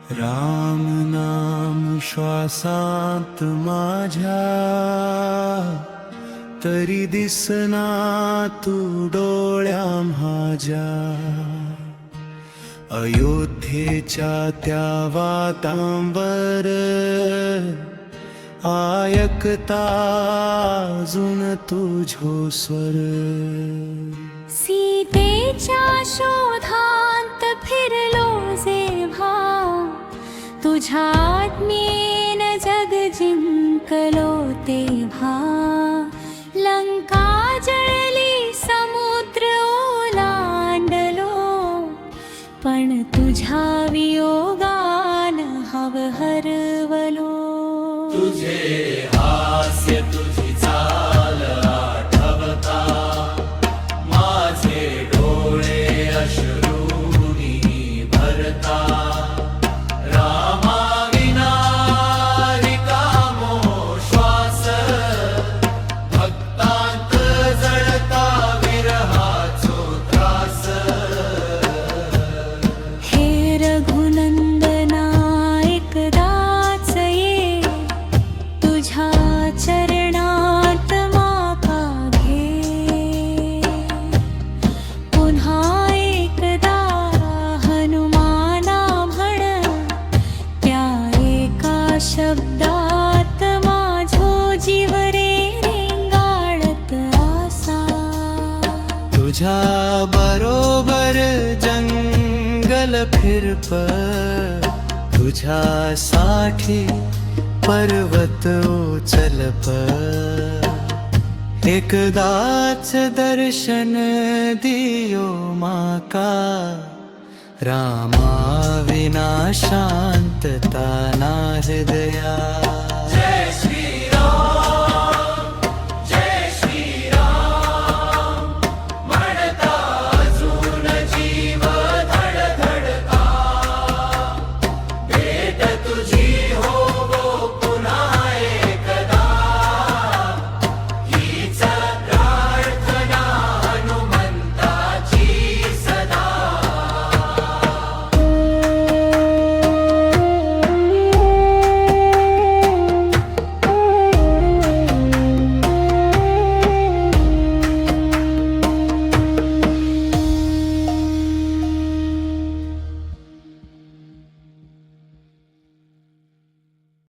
राम नाम श्वासात माझ्या, तरी दिसना तू डोळ्या माझ्या. अयोध्येच्या त्या वातांवर आयकता अजून तुझो स्वर. सीतेच्या शोधांत फिरलो जेव्हा, तुझ्या आज्ञेन जग जिंकलो तेव्हा. लंका जळली समुद्र ओलांडलो, पण तुझ्या वियोगान हव हरवलो. तुझे हास्य तुझी चाल आठवता, माझे डोळे अश्रूनी भरता. रामा विना रिकामो श्वास, भक्तांत जळता विरहाचो त्रास. हे रघुनंदना एकदाच ये, तुझ्या चरणात माका घे. पुन्हा एकदा हनुमाना म्हण, त्या एका शब्दात माझो जीव रे रेंगाळत आसा. तुझ्या बरोबर जंगल फिरप, तुझ्यासाठी पर्वत उचलप. एकदाच दर्शन दियो माका, रामा विना शांतता ना हृदया.